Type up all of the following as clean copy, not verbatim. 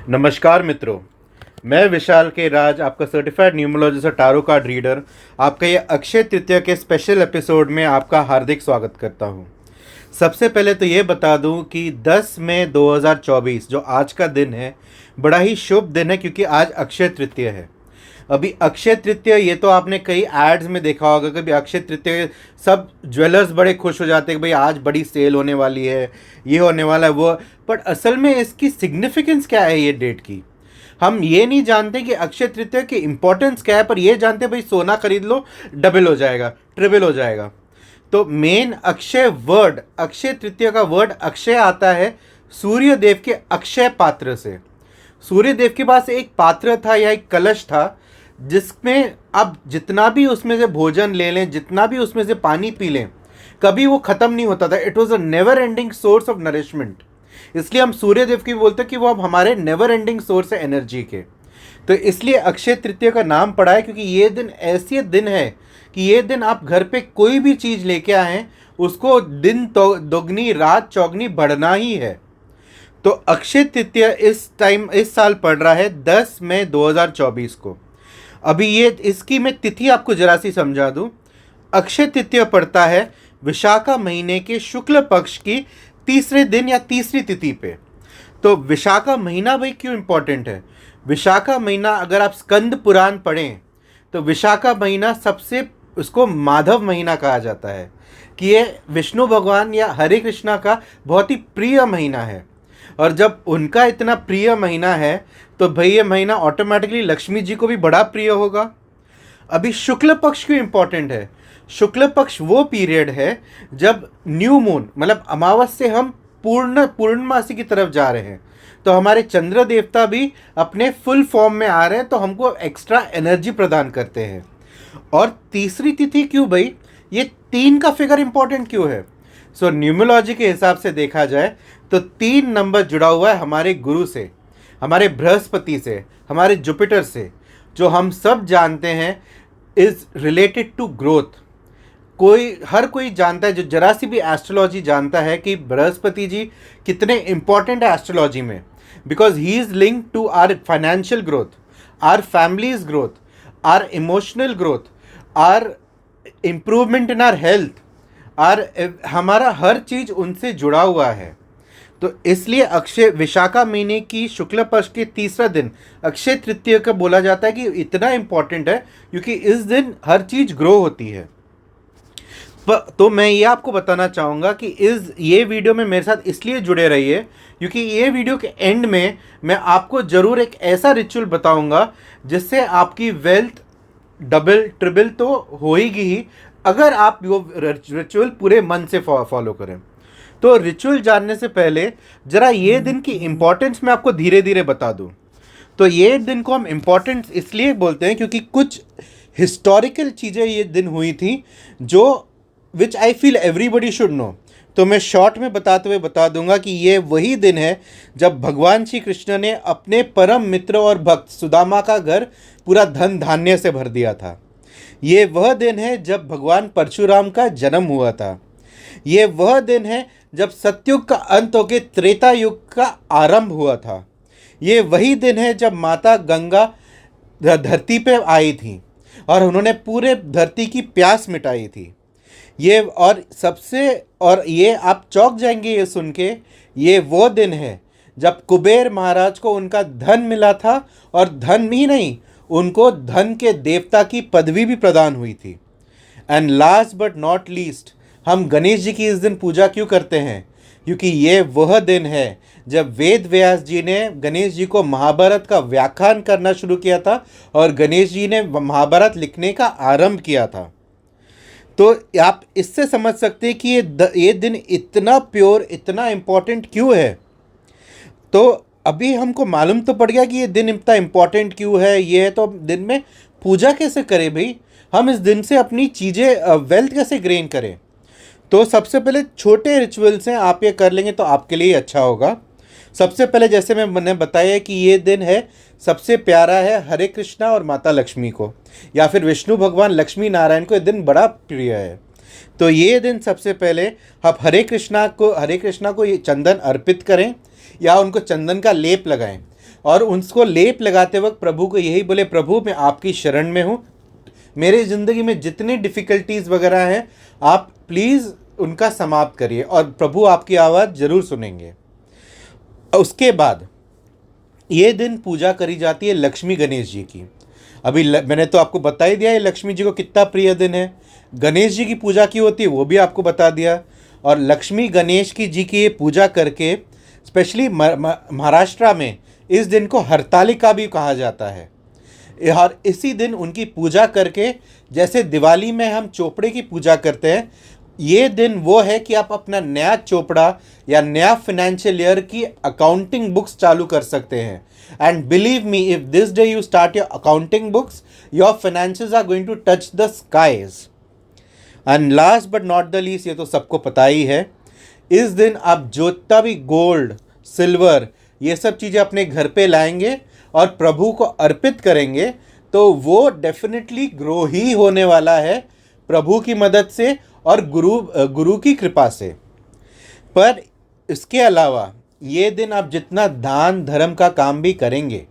नमस्कार मित्रों, मैं विशाल के राज, आपका सर्टिफाइड न्यूमरोलॉजिस्ट और टारो कार्ड रीडर, आपका ये अक्षय तृतीया के स्पेशल एपिसोड में आपका हार्दिक स्वागत करता हूँ। सबसे पहले तो ये बता दूँ कि 10 मई 2024 जो आज का दिन है, बड़ा ही शुभ दिन है क्योंकि आज अक्षय तृतीया है। अभी अक्षय तृतीया ये तो आपने कई एड्स में देखा होगा, कभी अक्षय तृतीया सब ज्वेलर्स बड़े खुश हो जाते हैं कि भाई आज बड़ी सेल होने वाली है, ये होने वाला है वो। बट असल में इसकी सिग्निफिकेंस क्या है ये डेट की, हम ये नहीं जानते कि अक्षय तृतीया की इंपॉर्टेंस क्या है, पर ये जानते हैं भाई सोना खरीद लो, डबल हो जाएगा, ट्रिपल हो जाएगा। तो मेन अक्षय तृतीया का वर्ड अक्षय आता है सूर्य देव के अक्षय पात्र से। सूर्य देव के पास एक पात्र था या एक कलश था जिसमें अब जितना भी उसमें से भोजन ले लें, जितना भी उसमें से पानी पी लें, कभी वो ख़त्म नहीं होता था। It was a never ending source of nourishment. इसलिए हम सूर्य देव की बोलते हैं कि वो अब हमारे नेवर एंडिंग सोर्स है एनर्जी के। तो इसलिए अक्षय तृतीया का नाम पड़ा है क्योंकि ये दिन ऐसी दिन है कि ये दिन आप घर पे कोई भी चीज़ लेके आएँ, उसको दिन तो दोगुनी रात चौगुनी बढ़ना ही है। तो अक्षय तृतीया इस साल पड़ रहा है 10 मई 2024 को। अभी ये इसकी मैं तिथि आपको जरा सी समझा दूं। अक्षय तृतीया पड़ता है विशाखा महीने के शुक्ल पक्ष की तीसरे दिन या तीसरी तिथि पे। तो विशाखा महीना भाई क्यों इम्पोर्टेंट है? विशाखा महीना अगर आप स्कंद पुराण पढ़ें तो विशाखा महीना सबसे उसको माधव महीना कहा जाता है कि ये विष्णु भगवान या हरे कृष्णा का बहुत ही प्रिय महीना है। और जब उनका इतना प्रिय महीना है तो भाई ये महीना ऑटोमेटिकली लक्ष्मी जी को भी बड़ा प्रिय होगा। अभी शुक्ल पक्ष क्यों इम्पोर्टेंट है? शुक्ल पक्ष वो पीरियड है जब न्यू मून मतलब अमावस से हम पूर्णमासी की तरफ जा रहे हैं, तो हमारे चंद्र देवता भी अपने फुल फॉर्म में आ रहे हैं, तो हमको एक्स्ट्रा एनर्जी प्रदान करते हैं। और तीसरी तिथि क्यों भाई? ये 3 का फिगर इम्पोर्टेंट क्यों है? सो न्यूमरोलॉजी के हिसाब से देखा जाए तो 3 नंबर जुड़ा हुआ है हमारे गुरु से, हमारे बृहस्पति से, हमारे जुपिटर से, जो हम सब जानते हैं इज़ रिलेटेड टू ग्रोथ। हर कोई जानता है, जो जरा सी भी एस्ट्रोलॉजी जानता है कि बृहस्पति जी कितने इंपॉर्टेंट है एस्ट्रोलॉजी में, because he is linked to our financial growth, our families growth, our emotional growth, our improvement in our health, हमारा हर चीज़ उनसे जुड़ा हुआ है। तो इसलिए विशाखा महीने की शुक्ल पक्ष के तीसरा दिन अक्षय तृतीया का बोला जाता है कि इतना इम्पॉर्टेंट है क्योंकि इस दिन हर चीज़ ग्रो होती है। तो मैं ये आपको बताना चाहूँगा कि ये वीडियो में मेरे साथ इसलिए जुड़े रहिए क्योंकि ये वीडियो के एंड में मैं आपको ज़रूर एक ऐसा रिचुअल बताऊँगा जिससे आपकी वेल्थ डबल ट्रिपल तो होएगी ही, अगर आप वो रिचुअल पूरे मन से फॉलो करें। तो रिचुअल जानने से पहले ज़रा ये दिन की इम्पोर्टेंस मैं आपको धीरे धीरे बता दूं। तो ये दिन को हम इम्पोर्टेंस इसलिए बोलते हैं क्योंकि कुछ हिस्टोरिकल चीज़ें ये दिन हुई थी जो which I feel everybody should know. तो मैं शॉर्ट में बताते हुए बता दूंगा कि ये वही दिन है जब भगवान श्री कृष्ण ने अपने परम मित्र और भक्त सुदामा का घर पूरा धन धान्य से भर दिया था। ये वह दिन है जब भगवान परशुराम का जन्म हुआ था। ये वह दिन है जब सतयुग का अंत होकर त्रेता युग का आरंभ हुआ था। ये वही दिन है जब माता गंगा धरती पे आई थी और उन्होंने पूरे धरती की प्यास मिटाई थी। ये आप चौंक जाएंगे ये सुन के, ये वो दिन है जब कुबेर महाराज को उनका धन मिला था और धन ही नहीं, उनको धन के देवता की पदवी भी प्रदान हुई थी। And last but not least, हम गणेश जी की इस दिन पूजा क्यों करते हैं? क्योंकि ये वह दिन है जब वेद व्यास जी ने गणेश जी को महाभारत का व्याख्यान करना शुरू किया था और गणेश जी ने महाभारत लिखने का आरंभ किया था। तो आप इससे समझ सकते हैं कि ये दिन इतना प्योर, इतना इम्पोर्टेंट क्यों है। तो अभी हमको मालूम तो पड़ गया कि ये दिन इतना इम्पोर्टेंट क्यों है। ये है तो दिन में पूजा कैसे करें भाई? हम इस दिन से अपनी चीज़ें वेल्थ कैसे गेन करें? तो सबसे पहले छोटे रिचुअल्स हैं, आप ये कर लेंगे तो आपके लिए अच्छा होगा। सबसे पहले जैसे मैंने बताया कि ये दिन है सबसे प्यारा है हरे कृष्णा और माता लक्ष्मी को, या फिर विष्णु भगवान लक्ष्मी नारायण को ये दिन बड़ा प्रिय है। तो ये दिन सबसे पहले आप हरे कृष्णा को ये चंदन अर्पित करें या उनको चंदन का लेप लगाएं। और उसको लेप लगाते वक्त प्रभु को यही बोले, प्रभु मैं आपकी शरण में हूँ, मेरे ज़िंदगी में जितनी डिफ़िकल्टीज़ वगैरह हैं आप प्लीज़ उनका समाप्त करिए, और प्रभु आपकी आवाज़ ज़रूर सुनेंगे। उसके बाद ये दिन पूजा करी जाती है लक्ष्मी गणेश जी की। अभी मैंने तो आपको बता ही दिया ये लक्ष्मी जी को कितना प्रिय दिन है। गणेश जी की पूजा की होती है वो भी आपको बता दिया। और लक्ष्मी गणेश की जी की ये पूजा करके स्पेशली महाराष्ट्र में इस दिन को हरतालिका भी कहा जाता है। और इसी दिन उनकी पूजा करके, जैसे दिवाली में हम चोपड़े की पूजा करते हैं, ये दिन वो है कि आप अपना नया चोपड़ा या नया फाइनेंशियल ईयर की अकाउंटिंग बुक्स चालू कर सकते हैं। And believe me, if this day you start your accounting books, your finances are going to touch the skies. And last but not the least, ये तो सबको पता ही है, इस दिन आप जितना भी गोल्ड, सिल्वर, ये सब चीज़ें अपने घर पे लाएंगे और प्रभु को अर्पित करेंगे तो वो डेफिनेटली ग्रो ही होने वाला है प्रभु की मदद से और गुरु की कृपा से। पर इसके अलावा ये दिन आप जितना दान धर्म का काम भी करेंगे,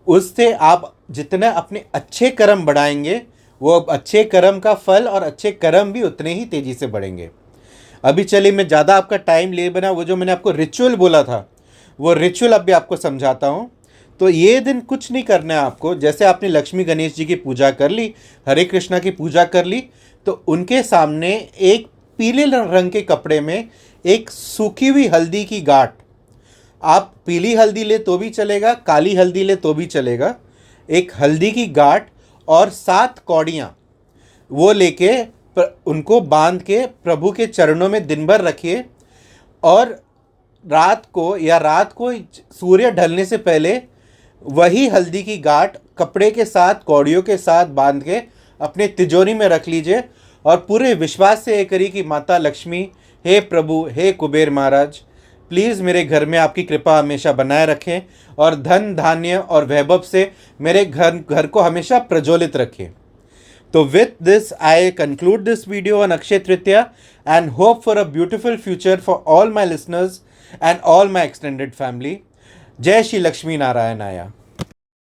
उससे आप जितना अपने अच्छे कर्म बढ़ाएंगे, वो अच्छे कर्म का फल और अच्छे कर्म भी उतने ही तेज़ी से बढ़ेंगे। अभी चलिए मैं ज़्यादा आपका टाइम ले बना, वो जो मैंने आपको रिचुअल बोला था वो रिचुअल अब भी आपको समझाता हूँ। तो ये दिन कुछ नहीं करना है आपको। जैसे आपने लक्ष्मी गणेश जी की पूजा कर ली, हरे कृष्णा की पूजा कर ली, तो उनके सामने एक पीले रंग के कपड़े में एक सूखी हुई हल्दी की गांठ, आप पीली हल्दी ले तो भी चलेगा, काली हल्दी ले तो भी चलेगा, एक हल्दी की गांठ और 7 कौड़ियाँ वो लेके उनको बांध के प्रभु के चरणों में दिन भर रखिए। और रात को सूर्य ढलने से पहले वही हल्दी की गांठ कपड़े के साथ, कौड़ियों के साथ बांध के अपने तिजोरी में रख लीजिए और पूरे विश्वास से ये करिए कि माता लक्ष्मी, हे प्रभु, हे कुबेर महाराज, प्लीज़ मेरे घर में आपकी कृपा हमेशा बनाए रखें और धन धान्य और वैभव से मेरे घर को हमेशा प्रज्वलित रखें। तो with this I conclude this video on Akshaya Tritiya and hope for a beautiful future for all my listeners and all my extended family. Jai Shri Lakshmi Narayana.